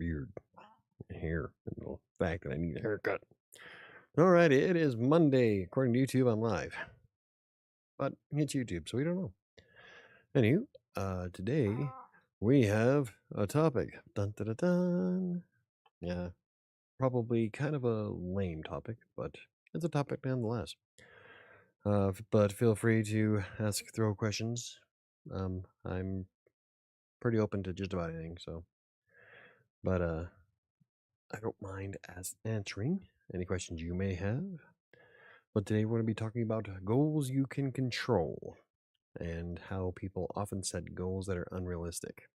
beard, hair, and the fact that I need a haircut. All right, it is Monday. According to YouTube, I'm live. But it's YouTube, so we don't know. Anywho, today we have a topic. Dun, dun, dun, dun. Yeah, probably kind of a lame topic, but it's a topic nonetheless. But feel free to throw questions. I'm pretty open to just about anything, so. But I don't mind answering any questions you may have. But today we're going to be talking about goals you can control and how people often set goals that are unrealistic.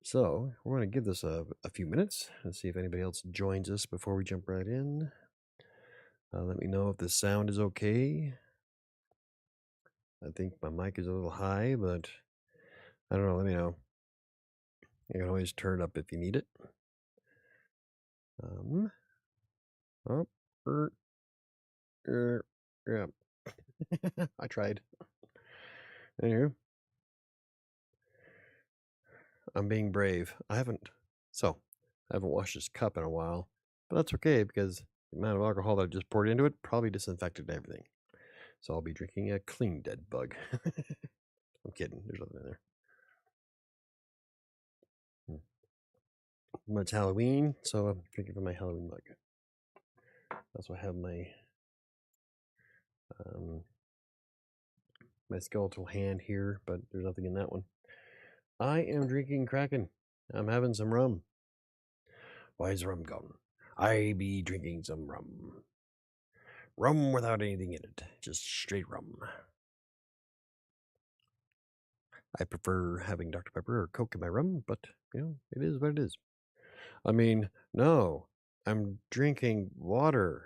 So we're going to give this a few minutes and see if anybody else joins us before we jump right in. Let me know if the sound is okay. I think my mic is a little high, but I don't know. Let me know. You can always turn it up if you need it. Yeah. I tried. Anywho, I'm being brave. I haven't washed this cup in a while, but that's okay because the amount of alcohol that I just poured into it probably disinfected everything. So I'll be drinking a clean dead bug. I'm kidding. There's nothing in there. It's Halloween, so I'm drinking from my Halloween mug. That's why I have my my skeletal hand here, but there's nothing in that one. I am drinking Kraken. I'm having some rum. Why is rum gone? I be drinking some rum. Rum without anything in it. Just straight rum. I prefer having Dr. Pepper or Coke in my rum, but, it is what it is. I mean, no, I'm drinking water.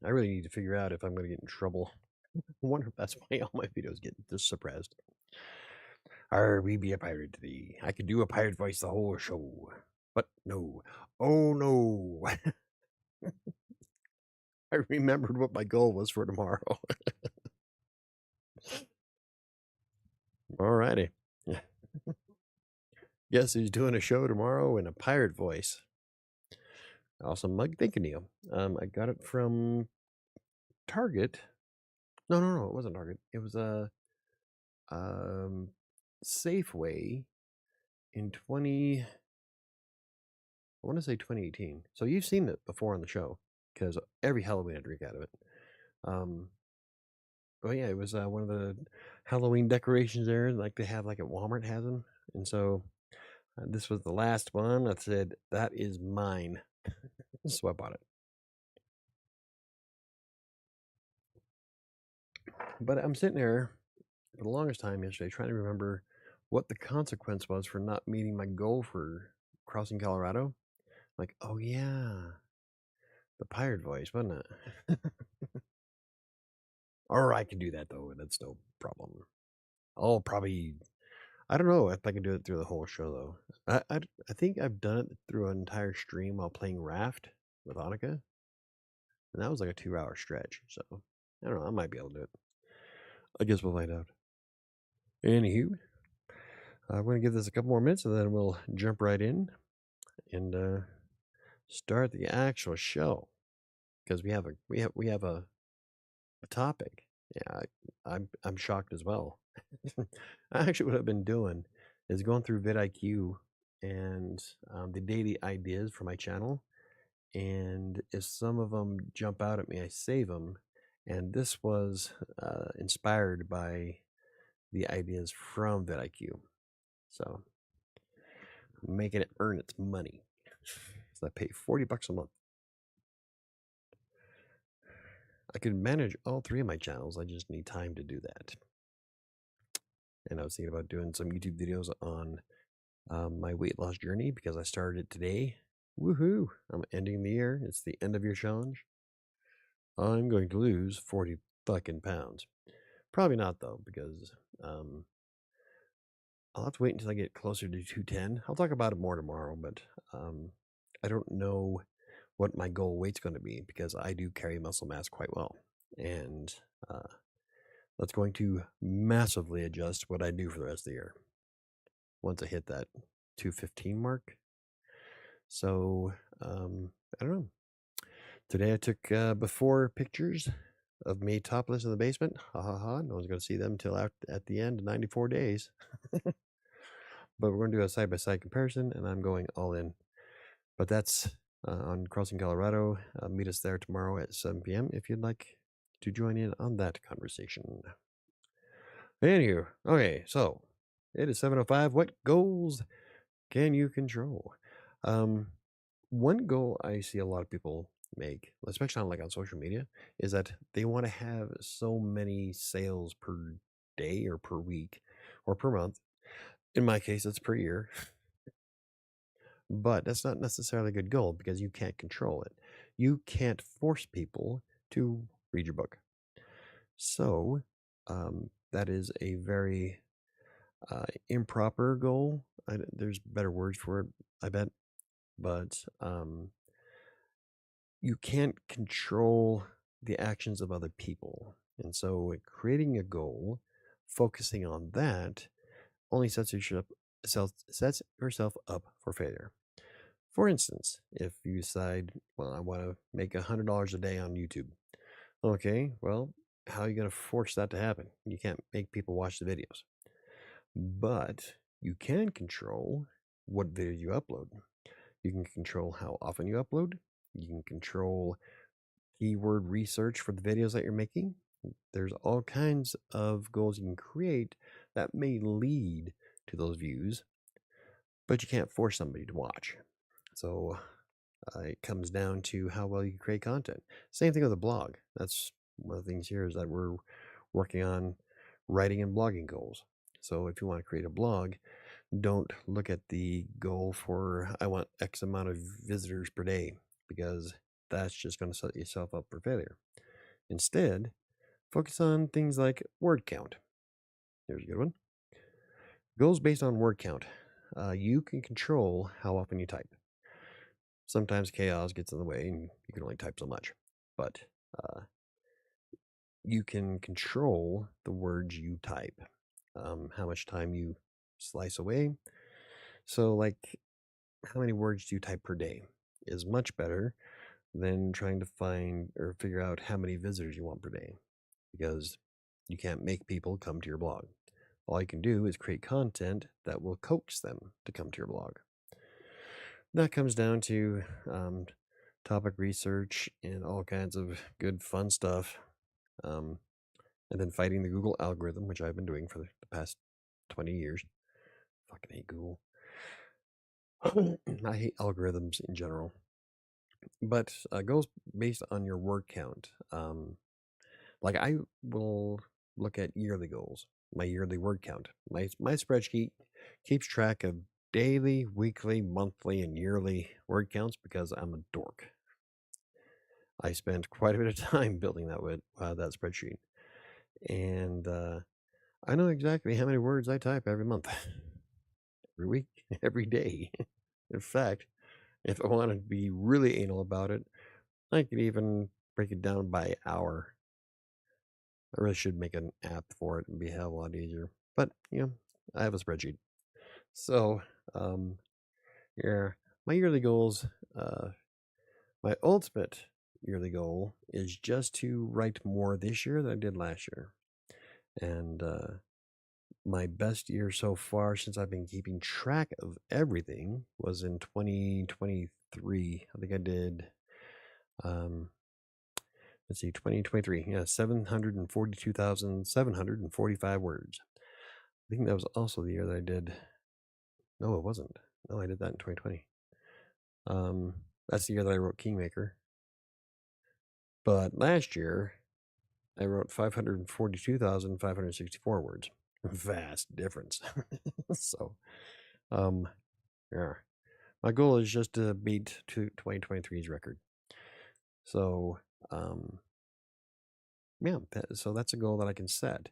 I really need to figure out if I'm going to get in trouble. I wonder if that's why all my videos get this suppressed. We be a pirate today. I could do a pirate voice the whole show. But no. Oh no. I remembered what my goal was for tomorrow. Alrighty. Guess who's doing a show tomorrow in a pirate voice? Awesome mug. Thank you, Neil. I got it from Target. No, it wasn't Target. It was a Safeway in I want to say 2018. So you've seen it before on the show because every Halloween I drink out of it. But yeah, it was one of the Halloween decorations there, like they have like at Walmart has them. And so this was the last one. I said, that is mine. So I bought it. But I'm sitting there for the longest time yesterday trying to remember what the consequence was for not meeting my goal for crossing Colorado. Like, oh yeah, the pirate voice, wasn't it? Or I can do that though. That's no problem. I'll probably, I don't know if I can do it through the whole show though. I think I've done it through an entire stream while playing Raft with Annika. And that was like a 2-hour stretch. So I don't know. I might be able to do it. I guess we'll find out. Anywho, I'm going to give this a couple more minutes and then we'll jump right in and start the actual show because we have a topic. Yeah, I'm shocked as well. Actually, what I've been doing is going through vidIQ and the daily ideas for my channel, and if some of them jump out at me, I save them. And this was inspired by the ideas from vidIQ, so I'm making it earn its money. So I pay $40 a month. I could manage all 3 of my channels. I just need time to do that. And I was thinking about doing some YouTube videos on my weight loss journey because I started it today. Woohoo! I'm ending the year. It's the end of year challenge. I'm going to lose 40 fucking pounds. Probably not though, because I'll have to wait until I get closer to 210. I'll talk about it more tomorrow, but I don't know what my goal weight's going to be because I do carry muscle mass quite well. And That's going to massively adjust what I do for the rest of the year once I hit that 215 mark. So, I don't know. Today I took before pictures of me topless in the basement. Ha ha ha. No one's going to see them until at the end of 94 days. But we're going to do a side-by-side comparison, and I'm going all in. But that's on Crossing Colorado. Meet us there tomorrow at 7 p.m. if you'd like to join in on that conversation. Anywho, okay, so it is 7:05. What goals can you control? One goal I see a lot of people make, especially on social media, is that they want to have so many sales per day or per week or per month. In my case, it's per year. But that's not necessarily a good goal because you can't control it. You can't force people to read your book. So that is a very improper goal. There's better words for it, I bet. But you can't control the actions of other people. And so creating a goal, focusing on that, only sets yourself up for failure. For instance, if you decide, well, I want to make $100 a day on YouTube. Okay, well, how are you going to force that to happen? You can't make people watch the videos. But you can control what videos you upload. You can control how often you upload. You can control keyword research for the videos that you're making. There's all kinds of goals you can create that may lead to those views, but you can't force somebody to watch. So it comes down to how well you create content. Same thing with a blog. That's one of the things here is that we're working on writing and blogging goals. So if you want to create a blog, don't look at the goal for I want X amount of visitors per day, because that's just going to set yourself up for failure. Instead, focus on things like word count. Here's a good one. Goals based on word count. You can control how often you type. Sometimes chaos gets in the way and you can only type so much, but you can control the words you type, how much time you slice away. So, like, how many words do you type per day is much better than trying to find or figure out how many visitors you want per day, because you can't make people come to your blog. All you can do is create content that will coax them to come to your blog. That comes down to topic research and all kinds of good fun stuff. And then fighting the Google algorithm, which I've been doing for the past 20 years. Fucking hate Google. I hate algorithms in general. But goals based on your word count. Like I will look at yearly goals, my yearly word count. My spreadsheet keeps track of daily, weekly, monthly, and yearly word counts because I'm a dork. I spent quite a bit of time building that spreadsheet, and I know exactly how many words I type every month, every week, every day. In fact, if I want to be really anal about it, I could even break it down by hour. I really should make an app for it and be a hell of a lot easier. But, I have a spreadsheet. So, yeah, my yearly goals, my ultimate yearly goal is just to write more this year than I did last year. And my best year so far since I've been keeping track of everything was in 2023. I think I did, let's see, 2023. Yeah, 742,745 words. I think that was also the year that I did. No, it wasn't. No, I did that in 2020. That's the year that I wrote Kingmaker. But last year, I wrote 542,564 words. Vast difference. So, yeah. My goal is just to beat 2023's record. So, yeah, so that's a goal that I can set,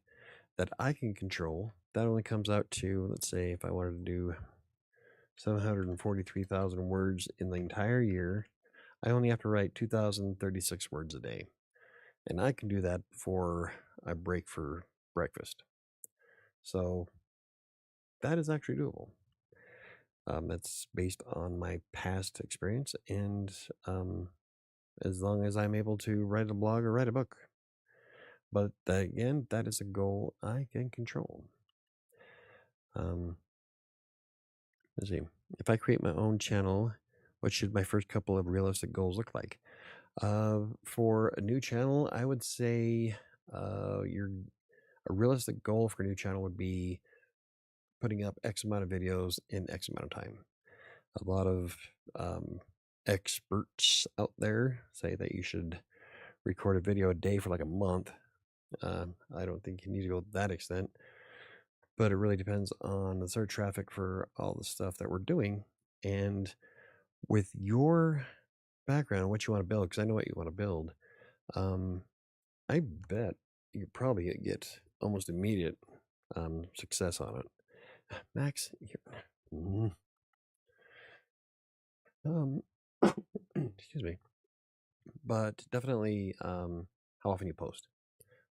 that I can control. That only comes out to, let's say, if I wanted to do 743,000 words in the entire year, I only have to write 2,036 words a day. And I can do that before I break for breakfast. So that is actually doable. That's based on my past experience, and as long as I'm able to write a blog or write a book. But again, that is a goal I can control. Let's see. If I create my own channel, what should my first couple of realistic goals look like? For a new channel, I would say a realistic goal for a new channel would be putting up X amount of videos in X amount of time. A lot of experts out there say that you should record a video a day for like a month. I don't think you need to go to that extent, but it really depends on the search traffic for all the stuff that we're doing. And with your background, what you want to build, because I know what you want to build, I bet you probably get almost immediate success on it. Max, excuse me, but definitely how often you post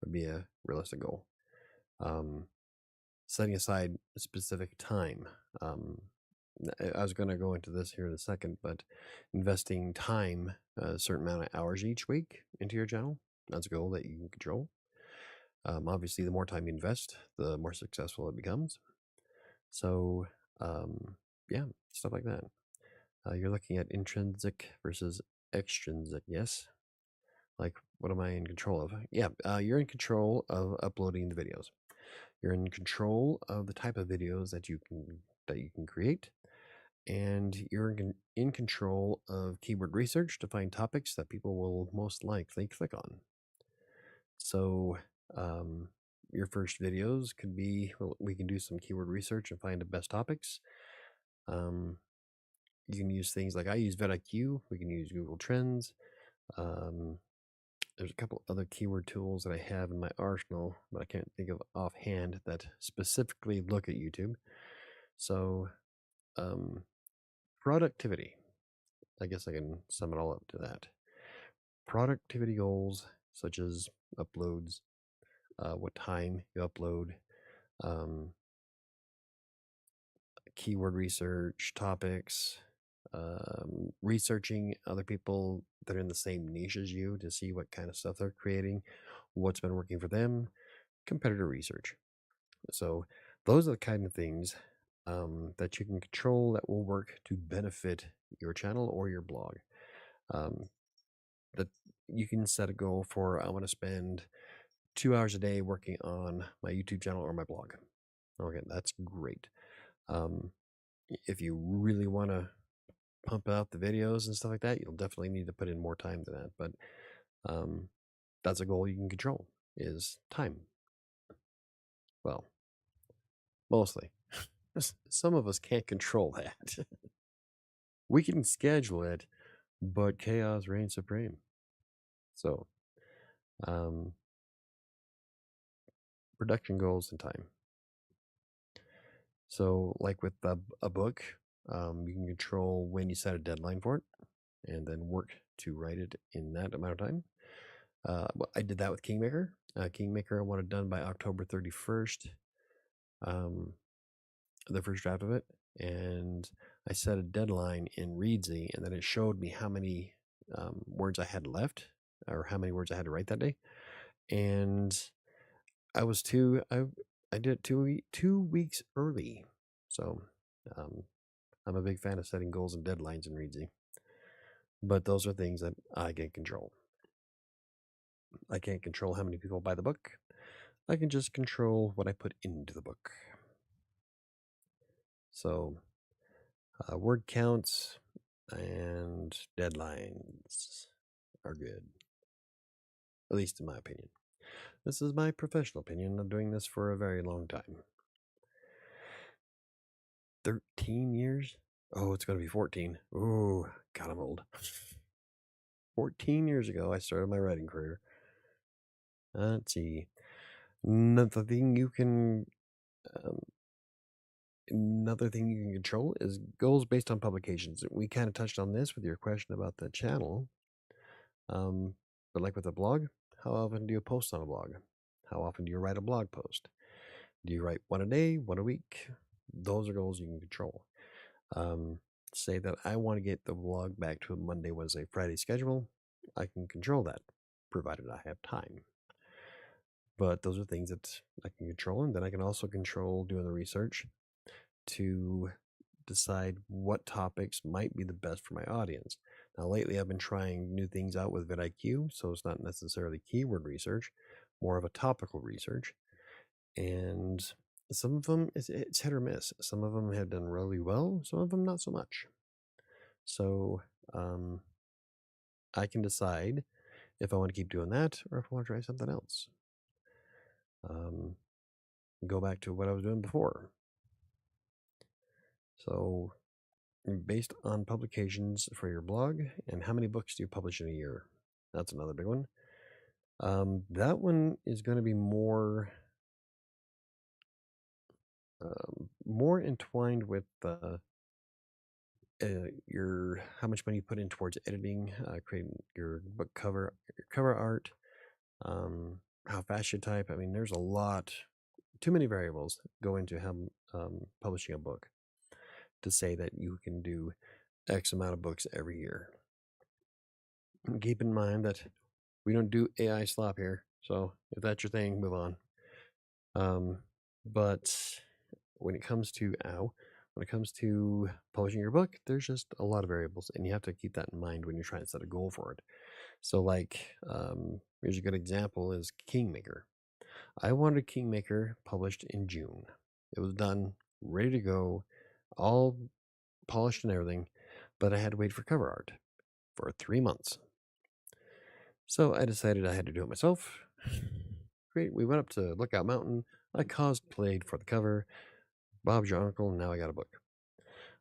would be a realistic goal. Setting aside a specific time. I was going to go into this here in a second, but investing time, a certain amount of hours each week into your channel, that's a goal that you can control. Obviously, the more time you invest, the more successful it becomes. So, yeah, stuff like that. You're looking at intrinsic versus extrinsic, yes? Like, what am I in control of? Yeah, you're in control of uploading the videos. You're in control of the type of videos that you can create, and you're in control of keyword research to find topics that people will most likely click on. So, your first videos could be, well, we can do some keyword research and find the best topics. You can use things like I use vidIQ. We can use Google Trends. There's a couple other keyword tools that I have in my arsenal, but I can't think of offhand that specifically look at YouTube. So, productivity. I guess I can sum it all up to that. Productivity goals such as uploads, what time you upload, keyword research, topics, researching other people that are in the same niche as you to see what kind of stuff they're creating, what's been working for them, competitor research. So those are the kind of things that you can control that will work to benefit your channel or your blog. That you can set a goal for, I want to spend 2 hours a day working on my YouTube channel or my blog. Okay, that's great. If you really want to pump out the videos and stuff like that, you'll definitely need to put in more time than that. But that's a goal you can control, is time. Well, mostly. Some of us can't control that. We can schedule it, but chaos reigns supreme. So, production goals and time. So, like with a book, you can control when you set a deadline for it and then work to write it in that amount of time. I did that with Kingmaker. Kingmaker, I want it done by October 31st, the first draft of it. And I set a deadline in Readsy, and then it showed me how many words I had left or how many words I had to write that day. And I did it 2 weeks early. So I'm a big fan of setting goals and deadlines in Readsy. But those are things that I can control. I can't control how many people buy the book. I can just control what I put into the book. So, word counts and deadlines are good, at least in my opinion. This is my professional opinion. I'm doing this for a very long time. 13 years? Oh, it's going to be 14. Oh, God, I'm old. 14 years ago, I started my writing career. Let's see. Another thing you can control is goals based on publications. We kind of touched on this with your question about the channel. But like with a blog, how often do you post on a blog? How often do you write a blog post? Do you write one a day, one a week? Those are goals you can control. Um, say that I want to get the blog back to a Monday, Wednesday, Friday schedule. I can control that, provided I have time. But those are things that I can control, and then I can also control doing the research to decide what topics might be the best for my audience. Now, lately, I've been trying new things out with vidIQ, so it's not necessarily keyword research, more of a topical research. And some of them, it's hit or miss. Some of them have done really well, some of them not so much. So I can decide if I want to keep doing that or if I want to try something else. Go back to what I was doing before. So, based on publications for your blog and how many books do you publish in a year? That's another big one. That one is going to be more entwined with your how much money you put in towards editing, creating your book cover, your cover art, how fast you type. I mean, there's a lot, too many variables go into how publishing a book to say that you can do X amount of books every year. And keep in mind that we don't do AI slop here, so if that's your thing, move on. But when it comes to publishing your book, there's just a lot of variables, and you have to keep that in mind when you're trying to set a goal for it. So, like, here's a good example: is Kingmaker. I wanted Kingmaker published in June. It was done, ready to go, all polished and everything, but I had to wait for cover art for 3 months. So I decided I had to do it myself. Great. We went up to Lookout Mountain. I cosplayed for the cover. Bob's your uncle, and now I got a book.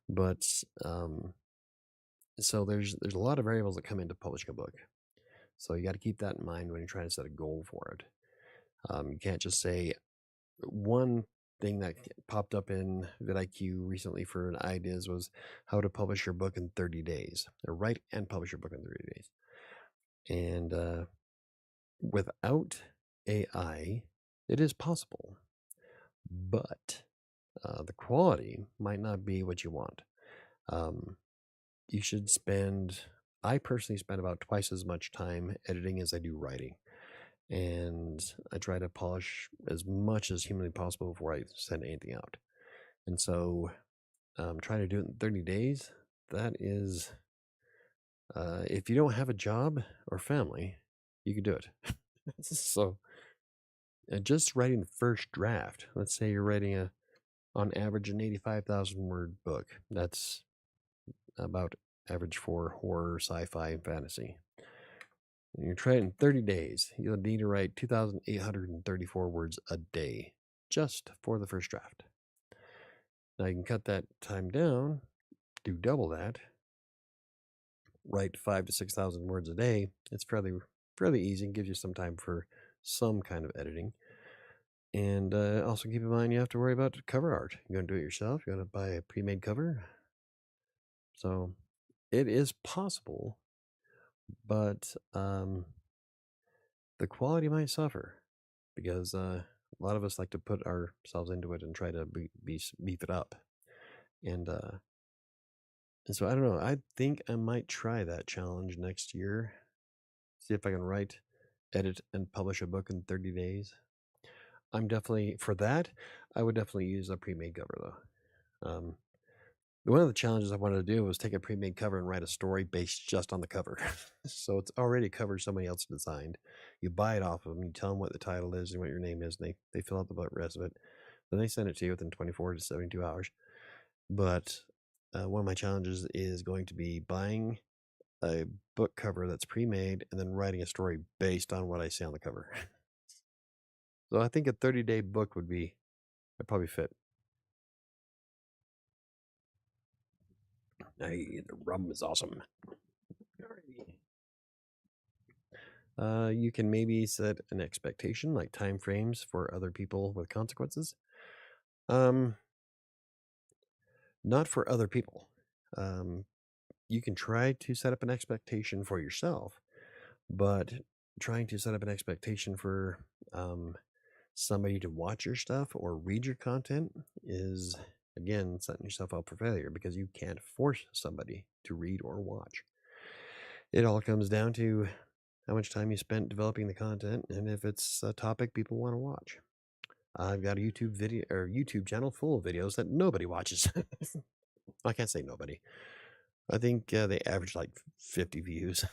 But so there's a lot of variables that come into publishing a book. So you got to keep that in mind when you're trying to set a goal for it. You can't just say one thing that popped up in vidIQ recently for ideas was how to publish your book in 30 days, or write and publish your book in 30 days. And without AI, it is possible, but the quality might not be what you want. You should I personally spend about twice as much time editing as I do writing. And I try to polish as much as humanly possible before I send anything out. And so trying to do it in 30 days, that is, if you don't have a job or family, you can do it. So just writing the first draft, let's say you're writing on average an 85,000 word book. That's about average for horror, sci-fi, and fantasy. And you're trying in 30 days. You'll need to write 2,834 words a day just for the first draft. Now you can cut that time down, do double that, write 5,000 to 6,000 words a day. It's fairly easy and gives you some time for some kind of editing. And also keep in mind you have to worry about cover art. You're going to do it yourself. You're going to buy a pre-made cover. So it is possible, but the quality might suffer because a lot of us like to put ourselves into it and try to beef it up. And so I don't know. I think I might try that challenge next year. See if I can write, edit, and publish a book in 30 days. I'm definitely, for that, I would definitely use a pre-made cover though. One of the challenges I wanted to do was take a pre-made cover and write a story based just on the cover. So it's already a cover somebody else designed. You buy it off of them, you tell them what the title is and what your name is, and they fill out the rest of it. Then they send it to you within 24 to 72 hours. But one of my challenges is going to be buying a book cover that's pre-made and then writing a story based on what I see on the cover. So I think a 30-day book would probably fit. Hey, the rum is awesome. You can maybe set an expectation, like time frames for other people with consequences. Not for other people. You can try to set up an expectation for yourself, but trying to set up an expectation for somebody to watch your stuff or read your content is, again, setting yourself up for failure because you can't force somebody to read or watch. It all comes down to how much time you spent developing the content and if it's a topic people want to watch. I've got a YouTube channel full of videos that nobody watches. I can't say nobody. I think they average like 50 views.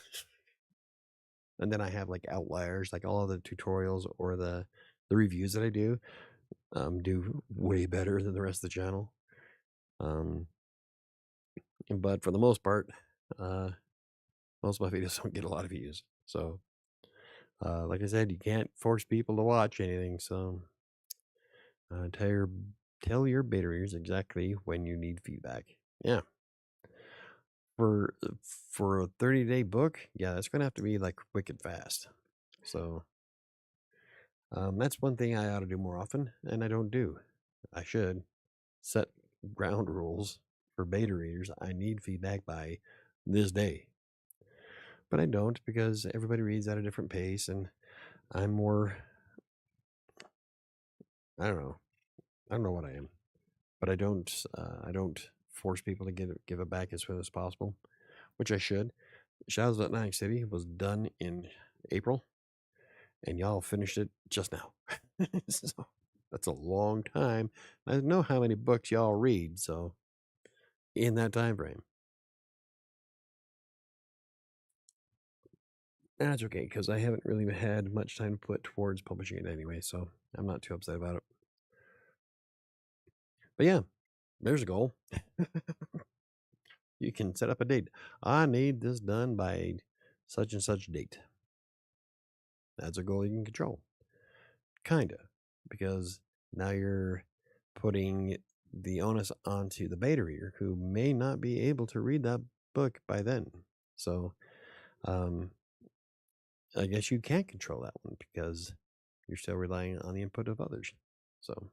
And then I have like outliers, like all of the tutorials or the reviews that I do way better than the rest of the channel. But for the most part, most of my videos don't get a lot of views. So, like I said, you can't force people to watch anything. So, tell your beta readers exactly when you need feedback. Yeah. For a 30-day book, yeah, it's gonna have to be like wicked fast. So, that's one thing I ought to do more often, and I don't do. I should set ground rules for beta readers. I need feedback by this day. But I don't because everybody reads at a different pace and I'm more, I don't know. I don't know what I am. But I don't force people to give it back as soon as possible, which I should. Shadows of Atlantic City was done in April and y'all finished it just now. So that's a long time. I don't know how many books y'all read, so in that time frame. That's okay, because I haven't really had much time to put towards publishing it anyway, so I'm not too upset about it. But yeah, there's a goal. You can set up a date. I need this done by such and such date. That's a goal you can control. Kinda. Because now you're putting the onus onto the beta reader who may not be able to read that book by then. So I guess you can't control that one because you're still relying on the input of others. So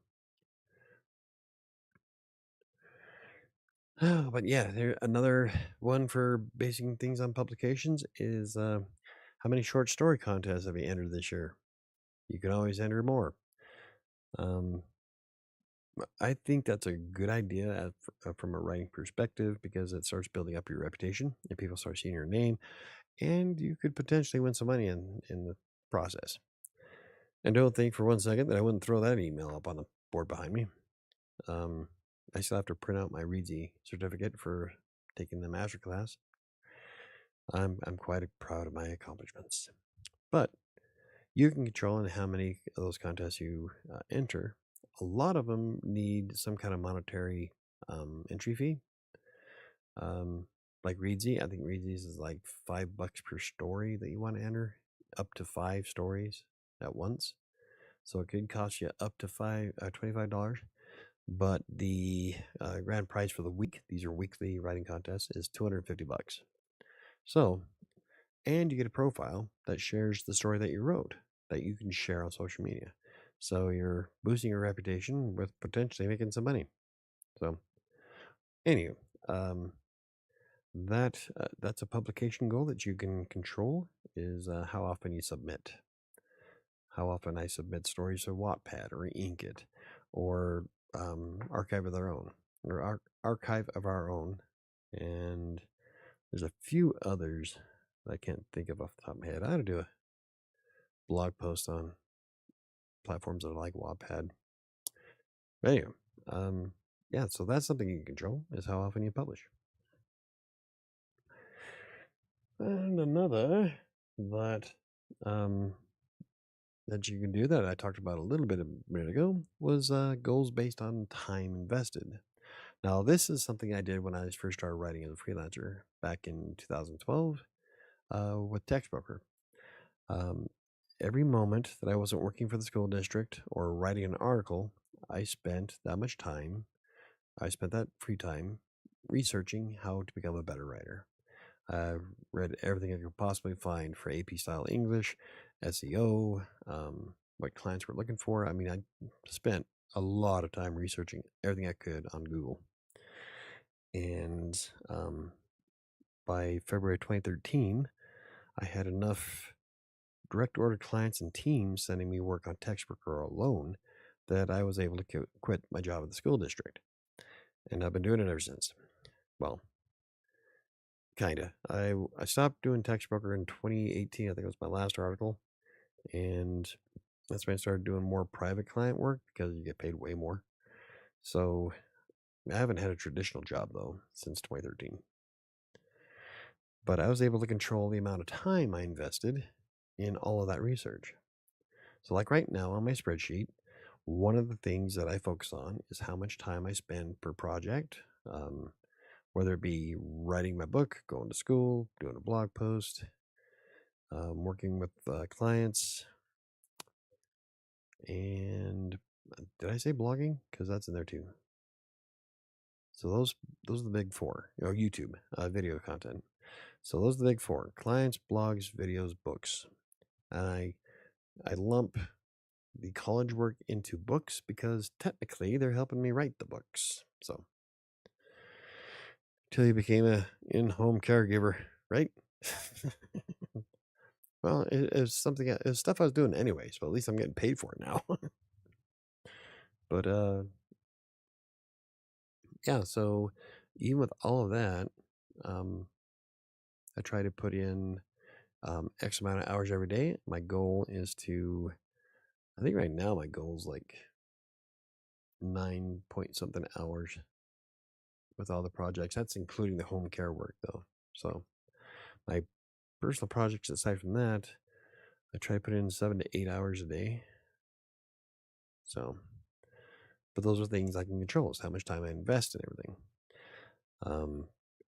but yeah, there another one for basing things on publications is how many short story contests have you entered this year? You can always enter more. I think that's a good idea from a writing perspective because it starts building up your reputation and people start seeing your name, and you could potentially win some money in the process. And don't think for one second that I wouldn't throw that email up on the board behind me. I still have to print out my Reedsy certificate for taking the master class. I'm quite proud of my accomplishments, but you can control in how many of those contests you enter. A lot of them need some kind of monetary entry fee. Like Reedsy, I think Reedsy's is like $5 per story that you want to enter, up to 5 stories at once. So it could cost you up to $25. But the grand prize for the week, these are weekly writing contests, is $250. So, and you get a profile that shares the story that you wrote that you can share on social media. So you're boosting your reputation with potentially making some money. So, anyway, that's a publication goal that you can control is how often you submit. How often I submit stories to Wattpad or Inkit or Archive of Their Own or Archive of Our Own, and there's a few others that I can't think of off the top of my head. I ought to do a blog post on platforms that are like Wattpad. But anyway, yeah, so that's something you can control is how often you publish. And another that that you can do that I talked about a little bit a minute ago was goals based on time invested. Now, this is something I did when I first started writing as a freelancer back in 2012 with Textbroker. Every moment that I wasn't working for the school district or writing an article, I spent that much time. I spent that free time researching how to become a better writer. I read everything I could possibly find for AP style English, SEO, what clients were looking for. I mean, I spent a lot of time researching everything I could on Google. And by February 2013, I had enough direct order clients and teams sending me work on textbook alone that I was able to quit my job at the school district. And I've been doing it ever since. Well, kinda. I stopped doing textbooker in 2018. I think it was my last article. And that's when I started doing more private client work because you get paid way more. So I haven't had a traditional job though since 2013. But I was able to control the amount of time I invested in all of that research. So, like right now on my spreadsheet, one of the things that I focus on is how much time I spend per project, whether it be writing my book, going to school, doing a blog post, working with clients, and did I say blogging? Because that's in there too. So those are the big four. YouTube, video content. So those are the big four: clients, blogs, videos, books. And I lump the college work into books because technically they're helping me write the books. So till you became a in-home caregiver, right? Well, it's something. It's stuff I was doing anyways, but at least I'm getting paid for it now. But yeah. So even with all of that, I try to put in X amount of hours every day. My goal is to. I think right now my goal is like 9 point something hours with all the projects. That's including the home care work though. So my personal projects aside from that, I try to put in 7 to 8 hours a day. So, but those are things I can control. Is how much time I invest in everything.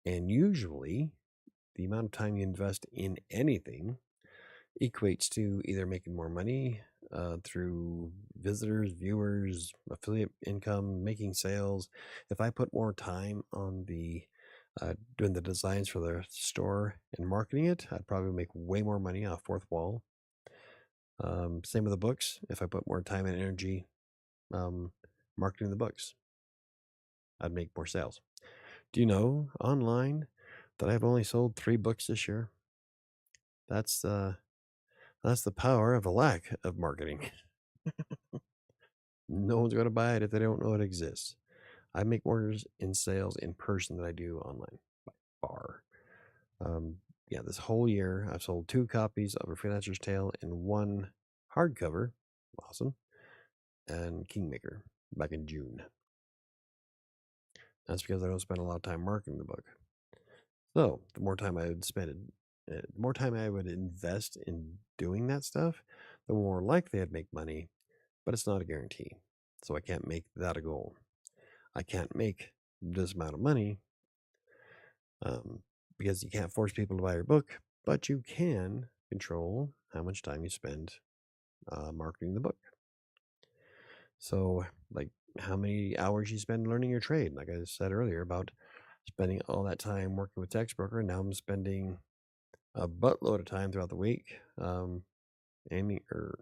And usually, the amount of time you invest in anything equates to either making more money through visitors, viewers, affiliate income, making sales. If I put more time on the doing the designs for the store and marketing it, I'd probably make way more money off fourth wall. Same with the books. If I put more time and energy marketing the books, I'd make more sales. Do you know online that I've only sold 3 books this year? That's the power of a lack of marketing. No one's going to buy it if they don't know it exists. I make more in sales in person than I do online by far. Yeah, this whole year I've sold 2 copies of A Freelancer's Tale and 1 hardcover. Awesome. And Kingmaker back in June. That's because I don't spend a lot of time marketing the book. So the more time I would spend, the more time I would invest in doing that stuff, the more likely I'd make money. But it's not a guarantee. So I can't make that a goal. I can't make this amount of money because you can't force people to buy your book, but you can control how much time you spend marketing the book. So, like how many hours you spend learning your trade. Like I said earlier about spending all that time working with Textbroker, now I'm spending a buttload of time throughout the week aiming or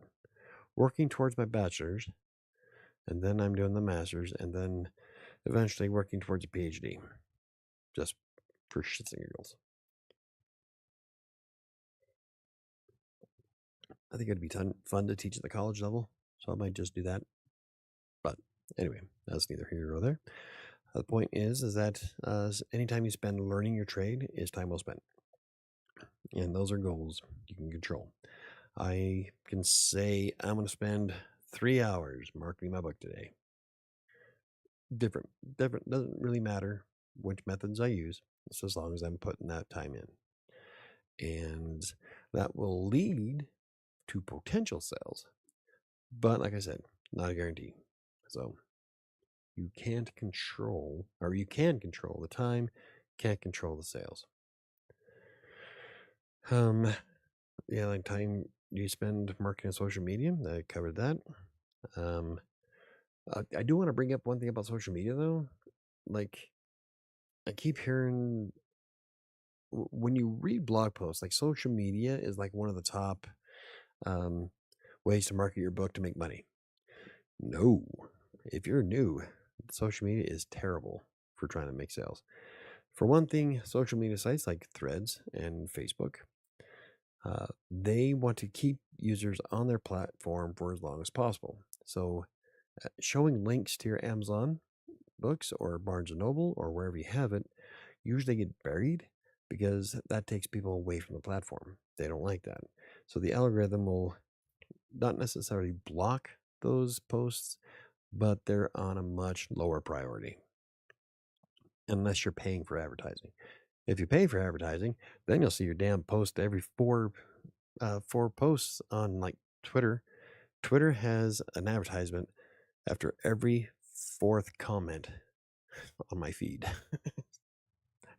working towards my bachelor's, and then I'm doing the master's, and then eventually working towards a PhD, just for shits and giggles. I think it'd be fun to teach at the college level, so I might just do that. But anyway, that's neither here nor there. The point is that anytime you spend learning your trade is time well spent. And those are goals you can control. I can say I'm going to spend 3 hours marketing my book today. Different doesn't really matter which methods I use, just as long as I'm putting that time in. And that will lead to potential sales. But like I said, not a guarantee. So you can't control, or you can control the time, can't control the sales. Yeah, like time you spend marketing on social media. I covered that. I do want to bring up one thing about social media though. Like I keep hearing when you read blog posts, like social media is like one of the top ways to market your book to make money. No, if you're new, social media is terrible for trying to make sales. For one thing, social media sites like Threads and Facebook They want to keep users on their platform for as long as possible. So, showing links to your Amazon books or Barnes and Noble or wherever you have it usually get buried because that takes people away from the platform. They don't like that. So the algorithm will not necessarily block those posts, but they're on a much lower priority unless you're paying for advertising. If you pay for advertising, then you'll see your damn post every four posts on like Twitter. Twitter has an advertisement after every fourth comment on my feed.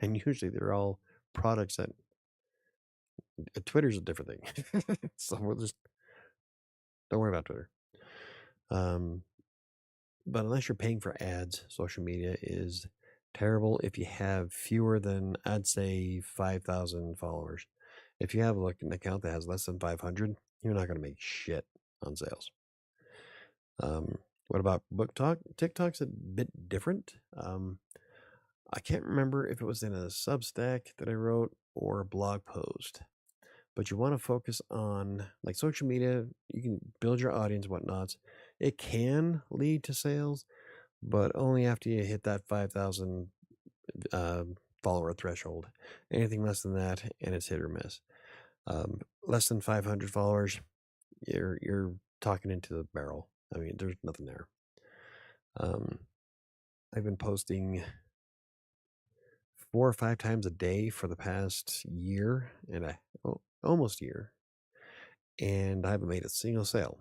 And usually they're all products that Twitter's a different thing. So we'll just don't worry about Twitter. But unless you're paying for ads, social media is terrible if you have fewer than, I'd say, 5,000 followers. If you have like an account that has less than 500, you're not going to make shit on sales. What about book talk? TikTok's a bit different. I can't remember if it was in a Substack that I wrote or a blog post, but you want to focus on like social media. You can build your audience, whatnot. It can lead to sales, but only after you hit that 5,000 follower threshold. Anything less than that, and it's hit or miss. Less than 500 followers, you're talking into the barrel. I mean, there's nothing there. I've been posting 4 or 5 times a day for the past year and almost year, and I haven't made a single sale.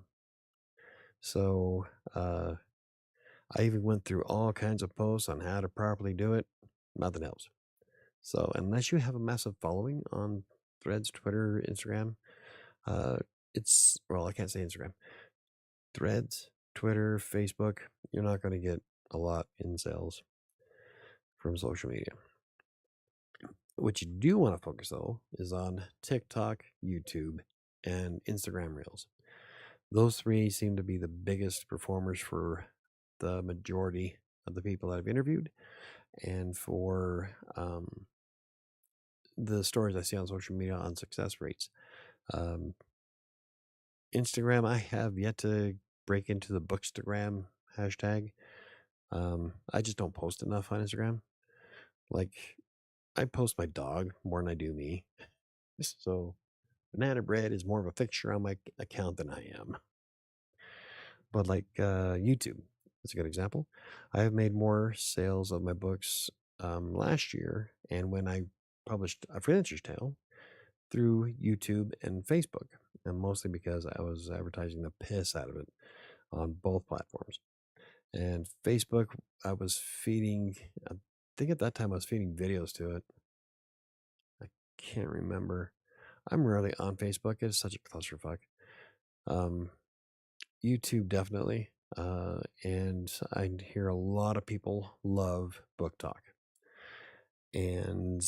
So I even went through all kinds of posts on how to properly do it. Nothing else. So unless you have a massive following on Threads, Twitter, Instagram, I can't say Instagram. Threads, Twitter, Facebook, you're not going to get a lot in sales from social media. What you do want to focus, though, is on TikTok, YouTube, and Instagram Reels. Those 3 seem to be the biggest performers for the majority of the people that I've interviewed and for the stories I see on social media on success rates. Instagram, I have yet to break into the Bookstagram hashtag. I just don't post enough on Instagram. Like, I post my dog more than I do me. So, Banana Bread is more of a fixture on my account than I am. But like YouTube, that's a good example. I have made more sales of my books last year, and when I published A Freelancer's Tale through YouTube and Facebook, and mostly because I was advertising the piss out of it on both platforms. And Facebook, I think at that time I was feeding videos to it. I can't remember. I'm rarely on Facebook. It's such a clusterfuck. YouTube definitely. And I hear a lot of people love book talk. And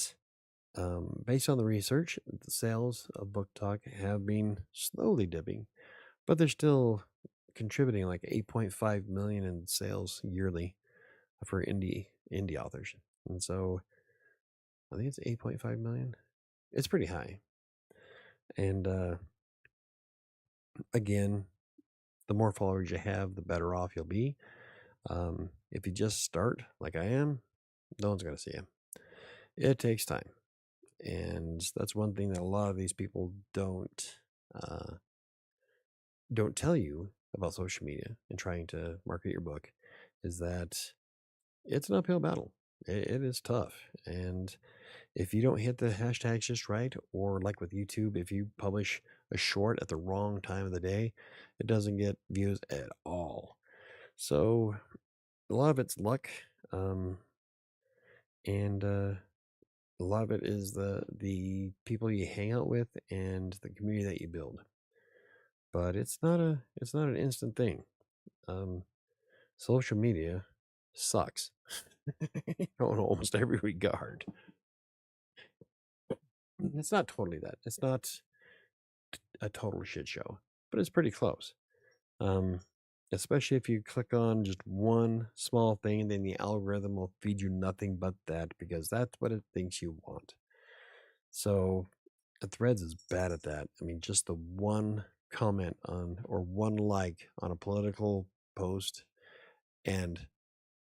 based on the research, the sales of book talk have been slowly dipping, but they're still contributing like 8.5 million in sales yearly for indie authors. And so I think it's 8.5 million. It's pretty high. And again, the more followers you have, the better off you'll be. If you just start like I am, no one's going to see you. It takes time. And that's one thing that a lot of these people don't tell you about social media and trying to market your book is that it's an uphill battle. It is tough. And if you don't hit the hashtags just right, or like with YouTube, if you publish a short at the wrong time of the day, it doesn't get views at all. So a lot of it's luck. And a lot of it is the people you hang out with and the community that you build. But it's not an instant thing. Social media sucks on almost every regard. It's not totally that. It's not a total shit show, but it's pretty close. Especially if you click on just one small thing, then the algorithm will feed you nothing but that because that's what it thinks you want. So And Threads is bad at that. I mean, just the one comment on or one like on a political post, and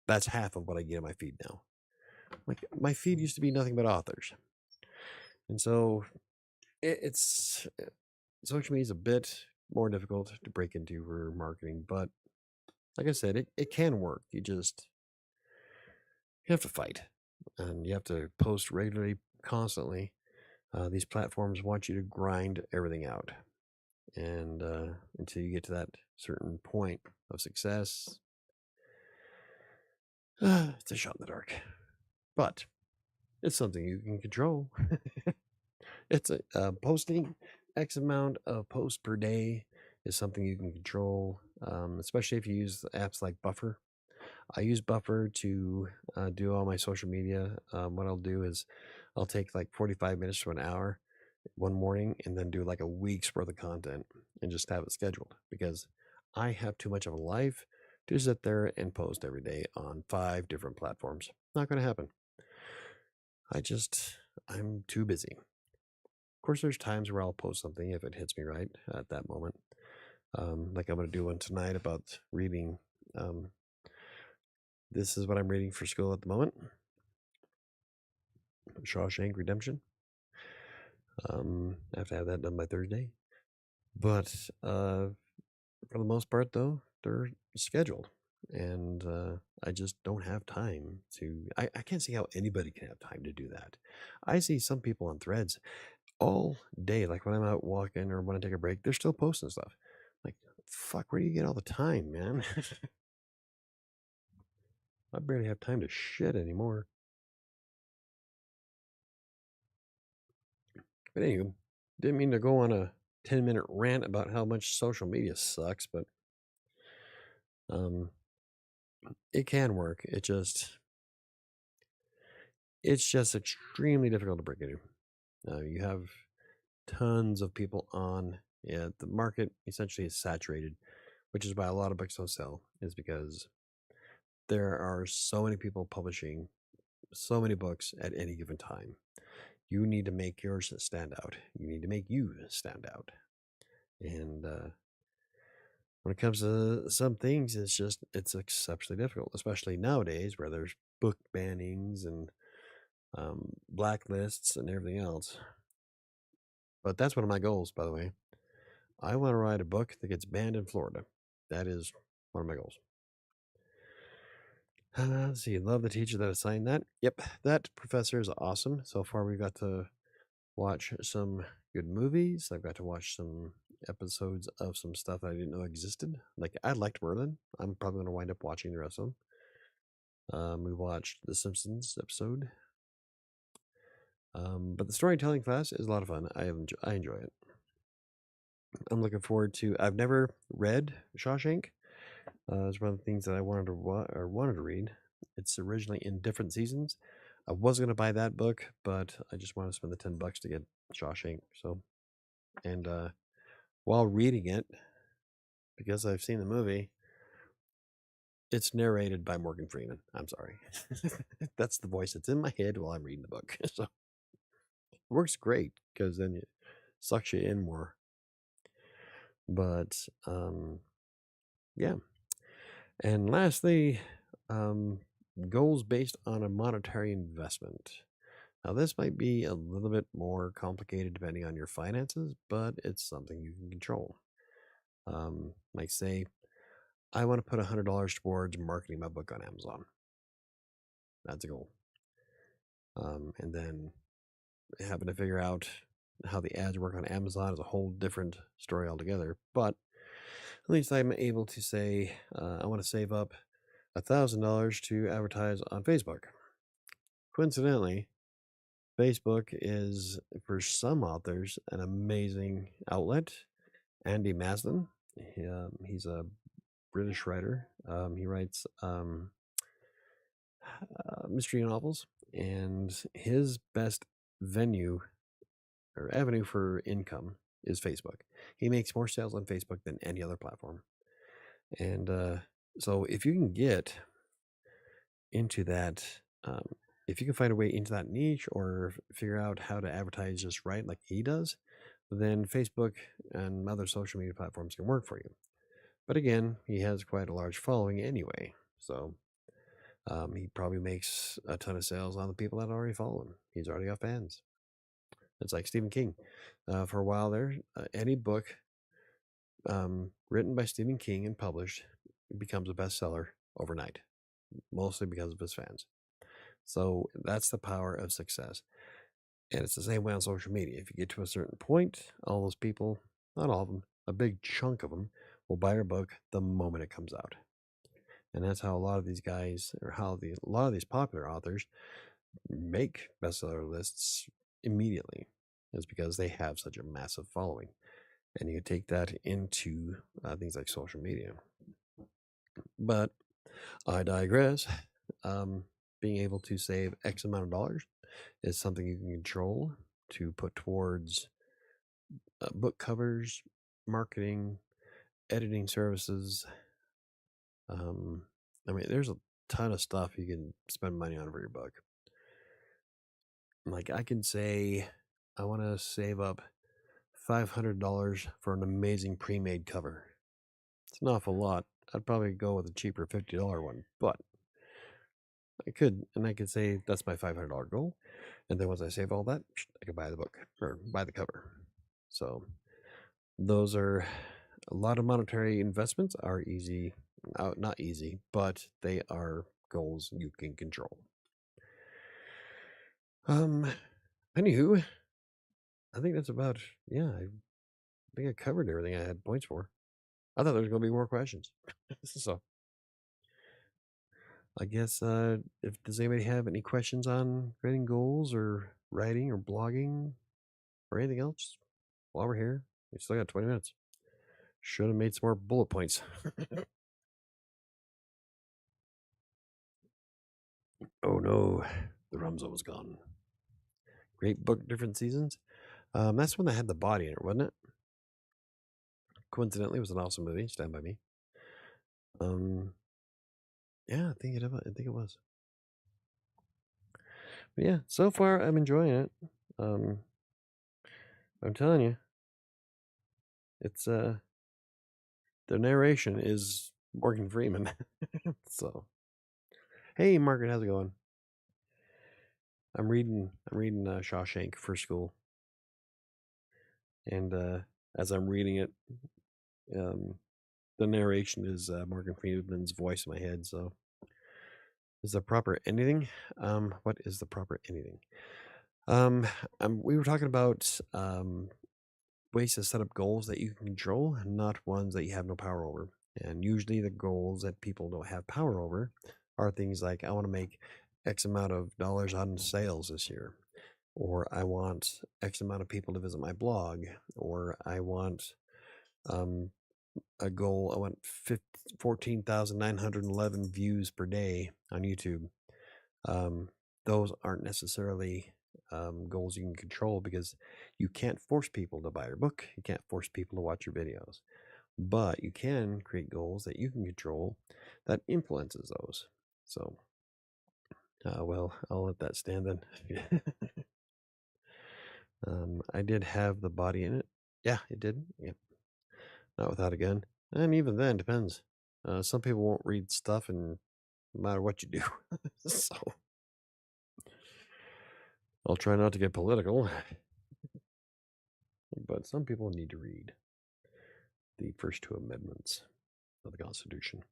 that's half of what I get in my feed now. Like my feed used to be nothing but authors, and so it's social media is a bit more difficult to break into for marketing, but like I said, it can work. You have to fight, and you have to post regularly, constantly. These platforms want you to grind everything out, and until you get to that certain point of success, it's a shot in the dark. But it's something you can control. It's posting X amount of posts per day is something you can control, especially if you use apps like Buffer. I use Buffer to do all my social media. What I'll do is I'll take like 45 minutes to an hour one morning and then do like a week's worth of content and just have it scheduled because I have too much of a life to sit there and post every day on 5 different platforms. Not going to happen. I'm too busy. Of course, there's times where I'll post something if it hits me right at that moment. Like I'm going to do one tonight about reading. This is what I'm reading for school at the moment. Shawshank Redemption. I have to have that done by Thursday. But for the most part, though, they're scheduled. And I just don't have time to. I can't see how anybody can have time to do that. I see some people on Threads all day, like when I'm out walking or when I take a break, they're still posting stuff. Like, fuck, where do you get all the time, man? I barely have time to shit anymore. But anyway, didn't mean to go on a 10-minute rant about how much social media sucks, but it can work. It's just extremely difficult to break into. You have tons of people on. Yeah, the market essentially is saturated, which is why a lot of books don't sell, is because there are so many people publishing so many books at any given time. You need to make yours stand out. You need to make you stand out. And when it comes to some things, it's exceptionally difficult, especially nowadays where there's book bannings and blacklists and everything else. But that's one of my goals, by the way. I want to write a book that gets banned in Florida. That is one of my goals. Let's see. Love the teacher that assigned that. Yep, that professor is awesome. So far, we got to watch some good movies. I've got to watch some episodes of some stuff that I didn't know existed. Like, I liked Merlin. I'm probably going to wind up watching the rest of them. We watched The Simpsons episode. But the storytelling class is a lot of fun. I enjoy it. I'm looking forward to. I've never read Shawshank. It's one of the things that I wanted to read. It's originally in different seasons. I was going to buy that book, but I just want to spend the $10 to get Shawshank. So, and while reading it, because I've seen the movie, it's narrated by Morgan Freeman. I'm sorry, that's the voice that's in my head while I'm reading the book. So it works great because then it sucks you in more. But yeah. And lastly, goals based on a monetary investment. Now, this might be a little bit more complicated depending on your finances, but it's something you can control. Like, say, I want to put $100 towards marketing my book on Amazon. That's a goal. And then having to figure out how the ads work on Amazon is a whole different story altogether. But at least I'm able to say I want to save up $1,000 to advertise on Facebook. Coincidentally, Facebook is, for some authors, an amazing outlet. Andy Maslin, he's a British writer. He writes mystery novels, and his best venue or avenue for income is Facebook. He makes more sales on Facebook than any other platform. And so if you can get into that if you can find a way into that niche or figure out how to advertise just right, like he does, then Facebook and other social media platforms can work for you. But again, he has quite a large following anyway. So he probably makes a ton of sales on the people that already follow him. He's already got fans. It's like Stephen King. For a while there, any book written by Stephen King and published becomes a bestseller overnight, mostly because of his fans. So that's the power of success. And it's the same way on social media. If you get to a certain point, all those people, not all of them, a big chunk of them will buy your book the moment it comes out. And that's how a lot of these guys, or a lot of these popular authors make bestseller lists immediately, is because they have such a massive following. And you can take that into things like social media. But I digress. Being able to save X amount of dollars is something you can control to put towards book covers, marketing, editing services. I mean, there's a ton of stuff you can spend money on for your book. Like I can say, I want to save up $500 for an amazing pre-made cover. It's an awful lot. I'd probably go with a cheaper $50 one, but I could say that's my $500 goal. And then once I save all that, I can buy the book or buy the cover. So those are a lot of monetary investments are easy, not easy, but they are goals you can control. Anywho, I think that's about, I think I covered everything I had points for. I thought there was going to be more questions. So I guess if does anybody have any questions on creating goals or writing or blogging or anything else while we're here, we still got 20 minutes. Should have made some more bullet points. Oh no, the rum's almost gone. Great book, different seasons. That's one that had the body in it, wasn't it? Coincidentally, it was an awesome movie. Stand by Me. Yeah, I think it was. But yeah, so far I'm enjoying it. I'm telling you, it's the narration is Morgan Freeman. So, hey Margaret, how's it going? I'm reading Shawshank for school, and as I'm reading it, the narration is Morgan Freeman's voice in my head. So, is the proper anything? What is the proper anything? We were talking about ways to set up goals that you can control, not ones that you have no power over. And usually, the goals that people don't have power over are things like I want to make X amount of dollars on sales this year, or I want X amount of people to visit my blog, or I want a goal. I want 14,911 views per day on YouTube. Those aren't necessarily goals you can control because you can't force people to buy your book. You can't force people to watch your videos, but you can create goals that you can control that influences those. So, well, I'll let that stand then. I did have the body in it. Yeah, it did. Yeah, not without a gun. And even then, depends. Some people won't read stuff, and no matter what you do. So, I'll try not to get political, but some people need to read the first two amendments of the Constitution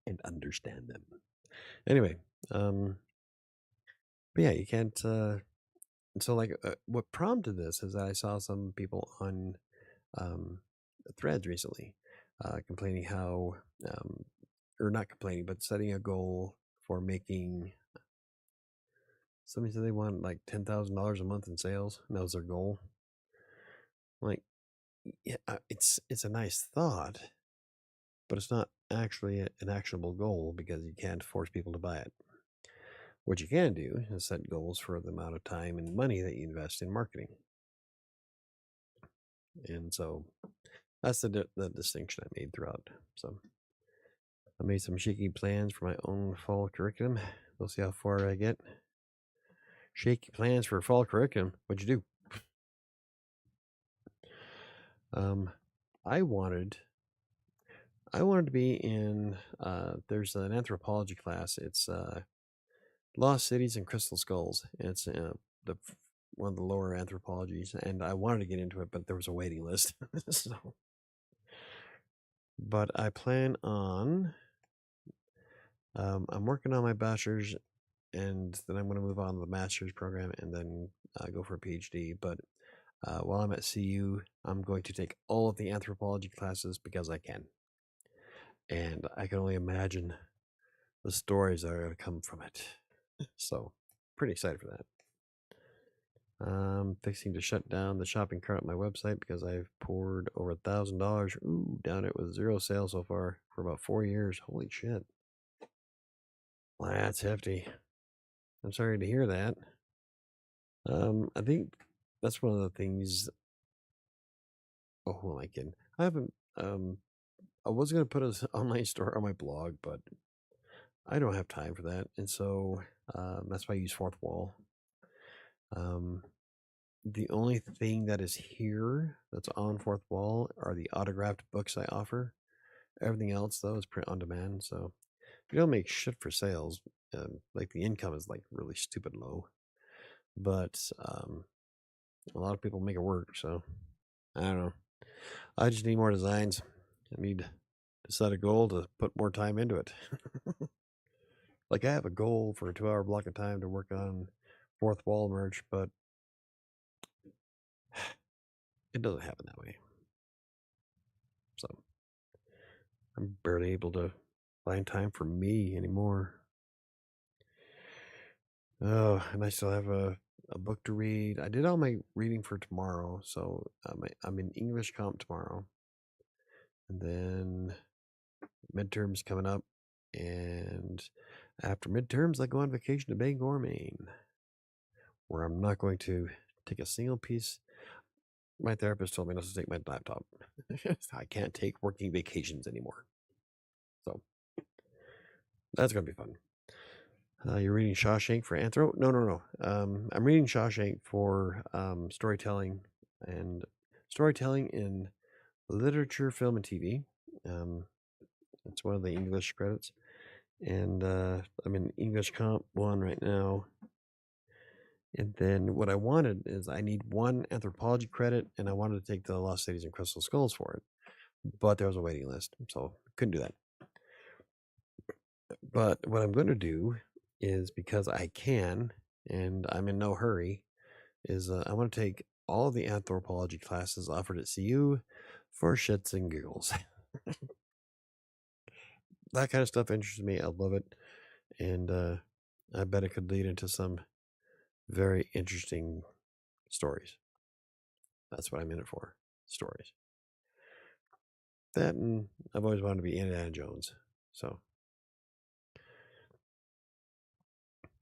and understand them. Anyway, but yeah, you can't. So, like, what prompted this is that I saw some people on threads recently complaining how, or not complaining, but setting a goal for making. Somebody said they want like $10,000 a month in sales, and that was their goal. Like, yeah, it's a nice thought, but it's not actually an actionable goal because you can't force people to buy it. What you can do is set goals for the amount of time and money that you invest in marketing. And so that's the distinction I made throughout. So I made some shaky plans for my own fall curriculum. We'll see how far I get. Shaky plans for fall curriculum. What'd you do? I wanted to be in. There's an anthropology class. It's Lost Cities and Crystal Skulls. It's the one of the lower anthropologies, and I wanted to get into it, but there was a waiting list. So, but I plan on. I'm working on my bachelor's, and then I'm going to move on to the master's program, and then go for a PhD. But while I'm at CU, I'm going to take all of the anthropology classes because I can, and I can only imagine the stories that are going to come from it. So, pretty excited for that. I'm fixing to shut down the shopping cart on my website because I've poured over $1,000 down it with 0 sales so far for about 4 years. Holy shit. Well, that's hefty. I'm sorry to hear that. I think that's one of the things. Oh, who am I kidding? I haven't. I was gonna put an online store on my blog, but I don't have time for that, and so that's why I use Fourth Wall. The only thing that is here that's on Fourth Wall are the autographed books I offer. Everything else, though, is print on demand. So you don't make shit for sales. Like the income is like really stupid low, but a lot of people make it work. So I don't know. I just need more designs. I need to set a goal to put more time into it. Like I have a goal for a 2-hour block of time to work on Fourth Wall merch, but it doesn't happen that way. So I'm barely able to find time for me anymore. Oh, and I still have a book to read. I did all my reading for tomorrow, so I'm in English comp tomorrow, and then midterms coming up, and after midterms, I go on vacation to Bangor, Maine, where I'm not going to take a single piece. My therapist told me not to take my laptop. I can't take working vacations anymore. So that's going to be fun. You're reading Shawshank for Anthro? No. I'm reading Shawshank for storytelling in literature, film, and TV. It's one of the English credits. And I'm in English Comp 1 right now. And then what I wanted is I need 1 anthropology credit, and I wanted to take the Lost Cities and Crystal Skulls for it. But there was a waiting list, so couldn't do that. But what I'm going to do is, because I can, and I'm in no hurry, is I want to take all the anthropology classes offered at CU for shits and giggles. That kind of stuff interests me. I love it. And I bet it could lead into some very interesting stories. That's what I'm in it for. Stories. That, and I've always wanted to be Indiana Jones. So,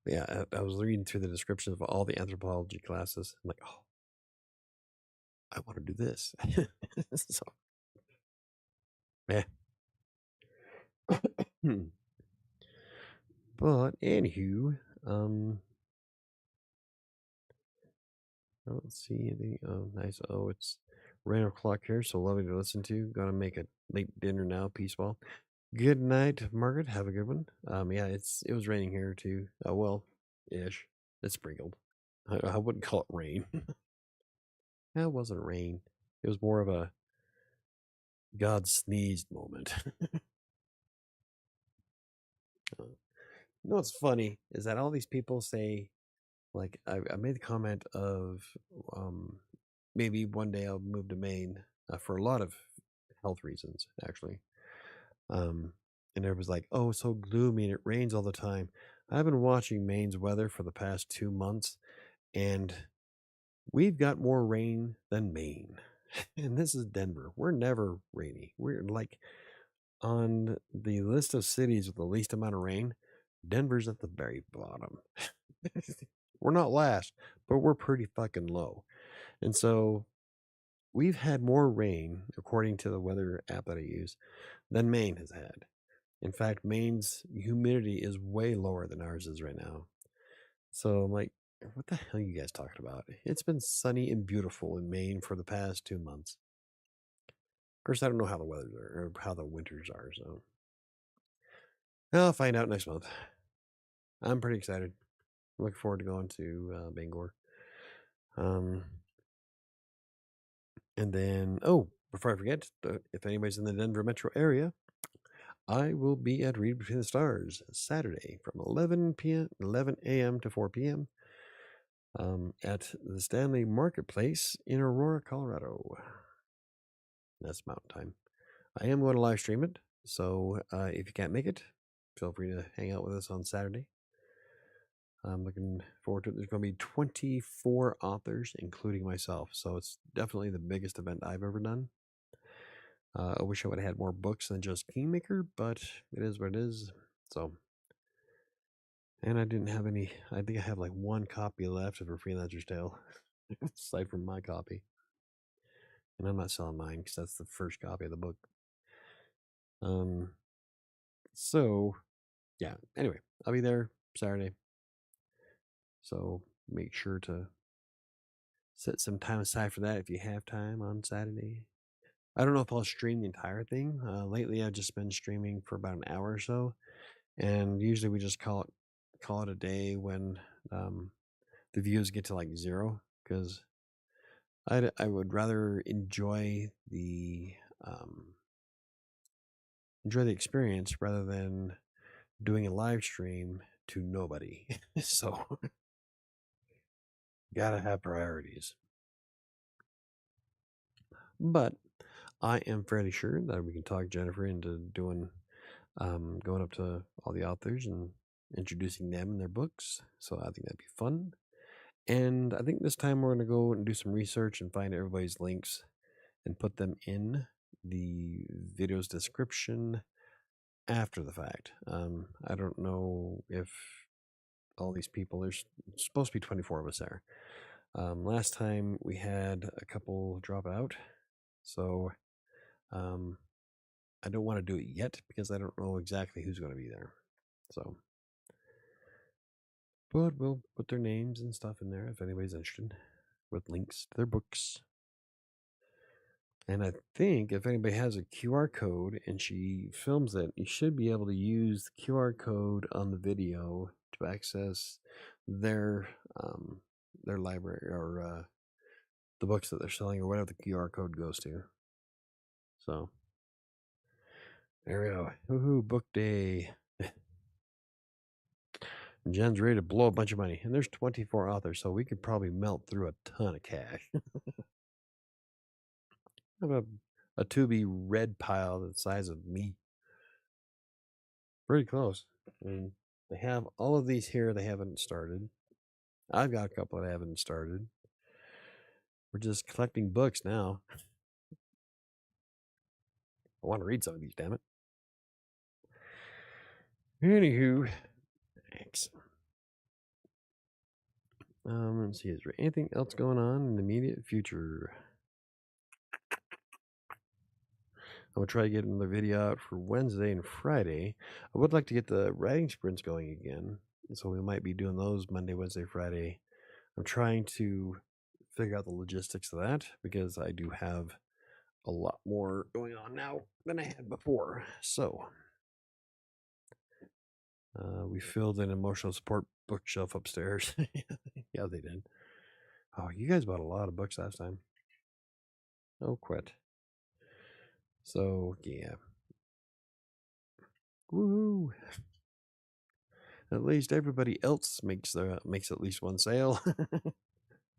yeah, I was reading through the descriptions of all the anthropology classes. I'm like, oh, I want to do this. So, yeah. But anywho, let's see anything. Oh, nice. Oh, it's rain o'clock here, so lovely to listen to. Gonna make a late dinner now. Peace ball. Good night, Margaret. Have a good one. Yeah, it was raining here too. Well, ish. It sprinkled. I wouldn't call it rain. That wasn't rain. It was more of a God sneezed moment. You know what's funny is that all these people say, like, I made the comment of maybe one day I'll move to Maine for a lot of health reasons, actually. And everybody's like, oh, it's so gloomy and it rains all the time. I've been watching Maine's weather for the past 2 months, and we've got more rain than Maine. And this is Denver. We're never rainy. We're like on the list of cities with the least amount of rain. Denver's at the very bottom. We're not last, but we're pretty fucking low. And so we've had more rain, according to the weather app that I use, than Maine has had. In fact, Maine's humidity is way lower than ours is right now. So I'm like, what the hell are you guys talking about? It's been sunny and beautiful in Maine for the past 2 months. Of course, I don't know how the weathers are or how the winters are, so I'll find out next month. I'm pretty excited. I'm looking forward to going to Bangor. Um, and then, oh, before I forget, if anybody's in the Denver metro area, I will be at Read Between the Stars Saturday from 11 a.m. to 4 p.m. At the Stanley Marketplace in Aurora, Colorado. That's Mountain Time. I am going to live stream it, so if you can't make it, feel free to hang out with us on Saturday. I'm looking forward to it. There's going to be 24 authors, including myself, so it's definitely the biggest event I've ever done. I wish I would have had more books than just Kingmaker, but it is what it is. So, and I didn't have any. I think I have like one copy left of A Freelancer's Tale, aside from my copy. And I'm not selling mine because that's the first copy of the book. So yeah. Anyway, I'll be there Saturday. So make sure to set some time aside for that if you have time on Saturday. I don't know if I'll stream the entire thing. Lately, I've just been streaming for about an hour or so, and usually we just call it a day when the views get to like 0, because I would rather enjoy the experience rather than doing a live stream to nobody. So gotta have priorities. But I am fairly sure that we can talk Jennifer into doing going up to all the authors and introducing them and their books. So I think that'd be fun. And I think this time we're going to go and do some research and find everybody's links and put them in the video's description after the fact. I don't know if all these people, there's supposed to be 24 of us there. Last time we had a couple drop out. So I don't want to do it yet because I don't know exactly who's going to be there. So, but we'll put their names and stuff in there if anybody's interested with links to their books. And I think if anybody has a QR code and she films it, you should be able to use the QR code on the video to access their library or the books that they're selling or whatever the QR code goes to. So there we go. Woohoo, book day. Jen's ready to blow a bunch of money. And there's 24 authors, so we could probably melt through a ton of cash. I have a Tubi red pile the size of me. Pretty close. I mean, they have all of these here they haven't started. I've got a couple that haven't started. We're just collecting books now. I want to read some of these, damn it. Anywho, thanks. Let's see, is there anything else going on in the immediate future? I'm gonna try to get another video out for Wednesday and Friday. I would like to get the writing sprints going again, so we might be doing those Monday, Wednesday, Friday. I'm trying to figure out the logistics of that because I do have a lot more going on now than I had before. So we filled an emotional support bookshelf upstairs. Yeah, they did. Oh, you guys bought a lot of books last time. Oh, quit. So yeah. Woohoo! At least everybody else makes at least one sale.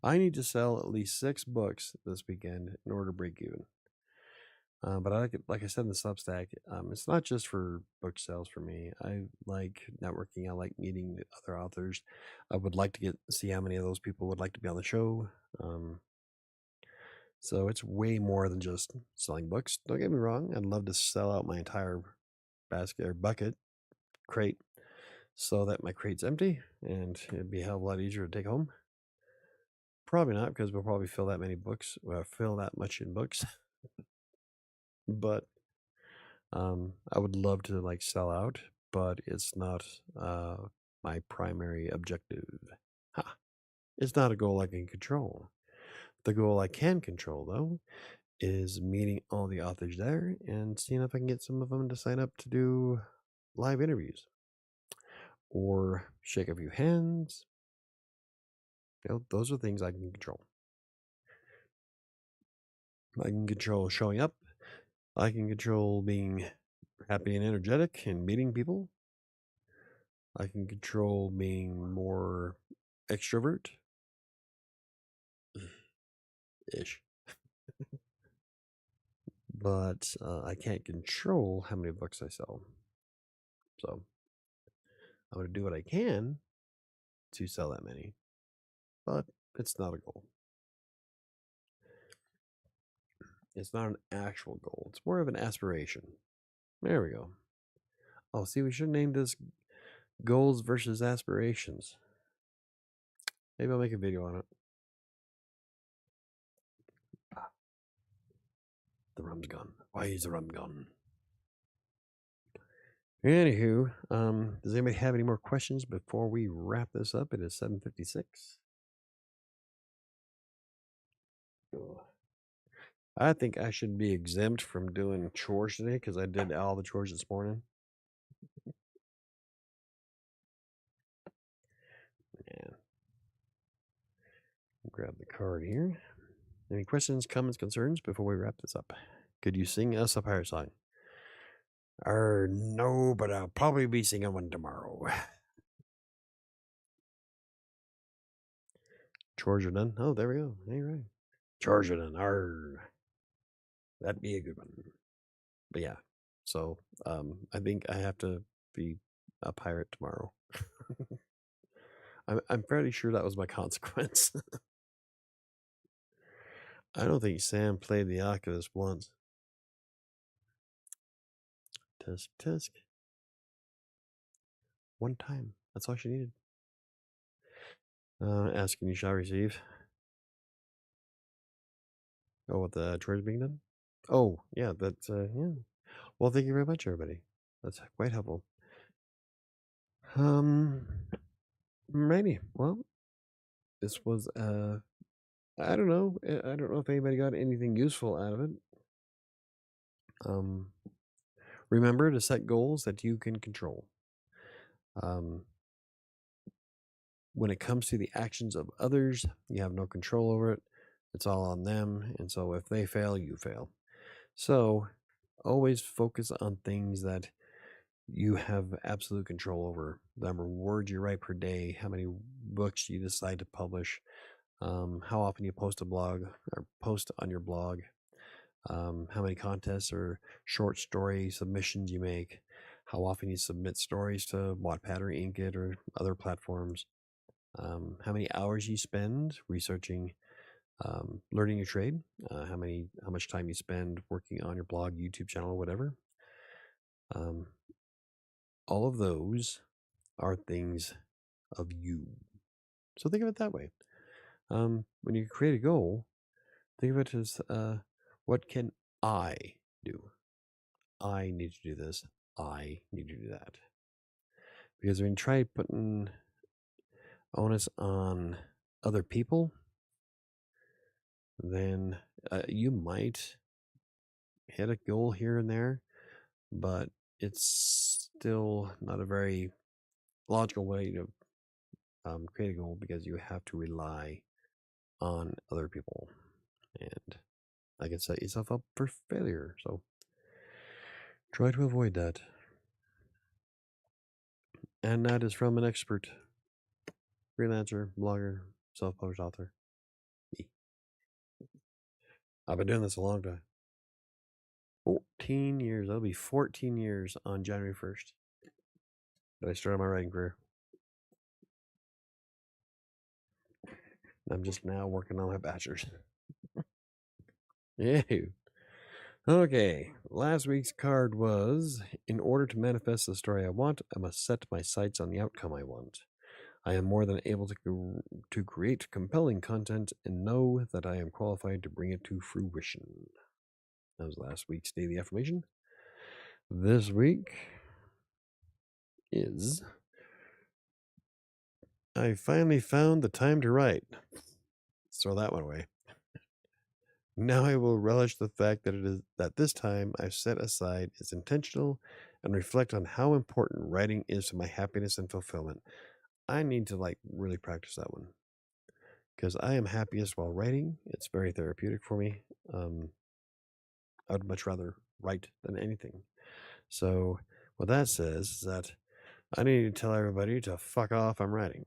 I need to sell at least 6 books this weekend in order to break even. But I like I said in the Substack, it's not just for book sales for me. I like networking. I like meeting other authors. I would like to see how many of those people would like to be on the show. So it's way more than just selling books. Don't get me wrong. I'd love to sell out my entire basket or bucket crate so that my crate's empty and it'd be a hell of a lot easier to take home. Probably not, because we'll probably fill that much in books. But I would love to like sell out, but it's not my primary objective. Ha! It's not a goal I can control. The goal I can control, though, is meeting all the authors there and seeing if I can get some of them to sign up to do live interviews or shake a few hands. Those are things I can control. I can control showing up. I can control being happy and energetic and meeting people. I can control being more extrovert ish. But I can't control how many books I sell. So I'm going to do what I can to sell that many, but it's not a goal. It's not an actual goal. It's more of an aspiration. There we go. Oh, see, we should name this goals versus aspirations. Maybe I'll make a video on it. The rum's gone. Why is the rum gone? Anywho, does anybody have any more questions before we wrap this up? It is 7:56. I think I should be exempt from doing chores today because I did all the chores this morning. Yeah. Grab the card here. Any questions, comments, concerns before we wrap this up? Could you sing us a pirate song? No, but I'll probably be singing one tomorrow. Chores are done. Oh, there we go. All right. Chores are done. That'd be a good one. But yeah, so I think I have to be a pirate tomorrow. I'm fairly sure that was my consequence. I don't think Sam played the Oculus once. Tisk, tisk. One time. That's all she needed. Ask and you shall receive. Oh, what the chores being done? Oh, yeah, that's, yeah. Well, thank you very much, everybody. That's quite helpful. Righty. Well, this was, I don't know. I don't know if anybody got anything useful out of it. Remember to set goals that you can control. When it comes to the actions of others, you have no control over it. It's all on them. And so if they fail, you fail. So always focus on things that you have absolute control over. The number of words you write per day, how many books you decide to publish, how often you post a blog or post on your blog, how many contests or short story submissions you make, how often you submit stories to Wattpad or Inkitt or other platforms, how many hours you spend researching, learning your trade, how much time you spend working on your blog, YouTube channel, whatever. All of those are things of you. So think of it that way. When you create a goal, think of it as what can I do? I need to do this. I need to do that. Because when you try putting onus on other people, then you might hit a goal here and there, but it's still not a very logical way to create a goal because you have to rely on other people, and that can set yourself up for failure. So try to avoid that. And that is from an expert, freelancer, blogger, self-published author. I've been doing this a long time. 14 years. That'll be 14 years on January 1st that I started my writing career. I'm just now working on my bachelor's. Yay. Okay, last week's card was, in order to manifest the story I want, I must set my sights on the outcome I want. I am more than able to create compelling content and know that I am qualified to bring it to fruition. That was last week's daily affirmation. this week is I finally found the time to write. Throw that one away. Now I will relish the fact that this time I've set aside is intentional and reflect on how important writing is to my happiness and fulfillment. I need to really practice that one because I am happiest while writing. It's very therapeutic for me. I would much rather write than anything. So what that says is that I need to tell everybody to fuck off. I'm writing.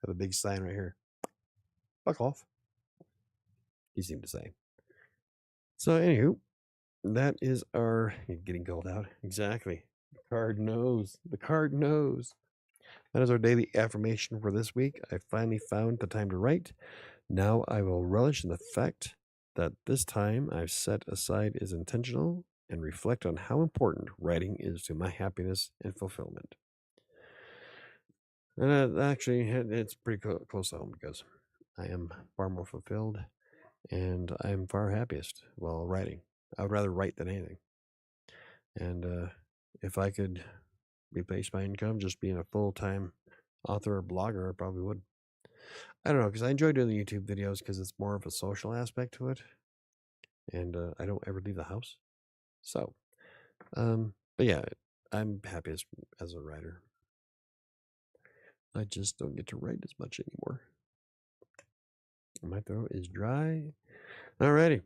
Have a big sign right here. Fuck off. He seemed to say. So anywho, that is our getting called out. Exactly. The card knows. The card knows. That is our daily affirmation for this week. I finally found the time to write. Now I will relish in the fact that this time I've set aside is intentional and reflect on how important writing is to my happiness and fulfillment. And actually, it's pretty close to home because I am far more fulfilled and I'm far happiest while writing. I would rather write than anything. And if I could replace my income just being a full-time author or blogger, I probably would. I don't know, because I enjoy doing the YouTube videos because it's more of a social aspect to it. And I don't ever leave the house. So, but yeah, I'm happy as a writer. I just don't get to write as much anymore. My throat is dry. Alrighty.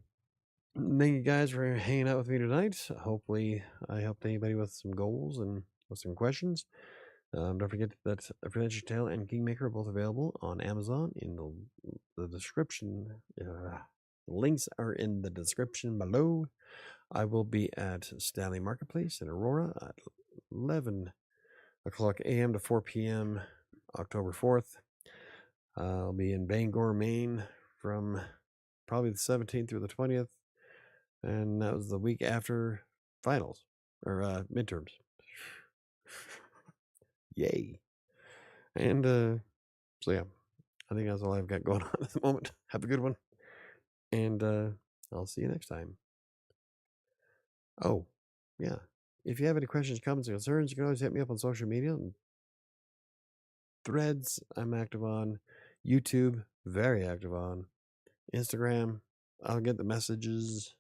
Thank you guys for hanging out with me tonight. Hopefully, I helped anybody with some goals and with some questions. Don't forget that Adventure Tale and Kingmaker are both available on Amazon in the description. The links are in the description below. I will be at Stanley Marketplace in Aurora at 11 o'clock a.m. to 4 p.m. October 4th. I'll be in Bangor, Maine from probably the 17th through the 20th. And that was the week after finals or midterms. Yay. And so yeah, I think that's all I've got going on at the moment. Have a good one. And I'll see you next time. Oh, yeah. If you have any questions, comments, or concerns, you can always hit me up on social media. Threads, I'm active on. YouTube, very active on. Instagram, I'll get the messages.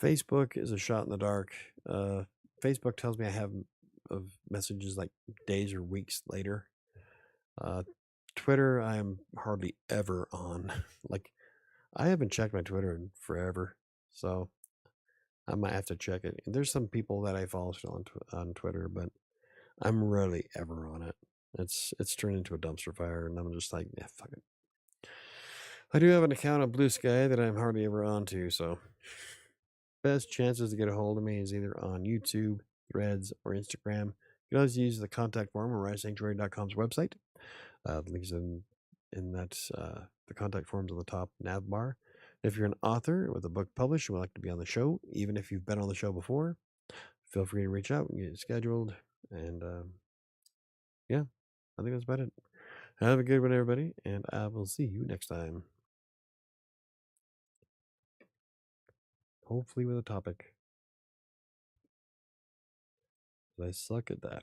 Facebook is a shot in the dark. Facebook tells me I have of messages like days or weeks later. Twitter, I am hardly ever on. Like, I haven't checked my Twitter in forever, so I might have to check it. There's some people that I follow still on Twitter, but I'm rarely ever on it. It's turned into a dumpster fire, and I'm just like, yeah, fuck it. I do have an account on Blue Sky that I'm hardly ever on to, so best chances to get a hold of me is either on YouTube, Threads, or Instagram. You can always use the contact form on WriterSanctuary.com's website. The links in that the contact forms on the top nav bar. If you're an author with a book published and would like to be on the show, even if you've been on the show before, feel free to reach out and get it scheduled. And yeah, I think that's about it. Have a good one, everybody, and I will see you next time. Hopefully with a topic. I suck at that.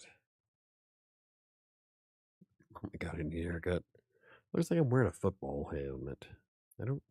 Oh my god, I need a haircut. Looks like I'm wearing a football helmet. I don't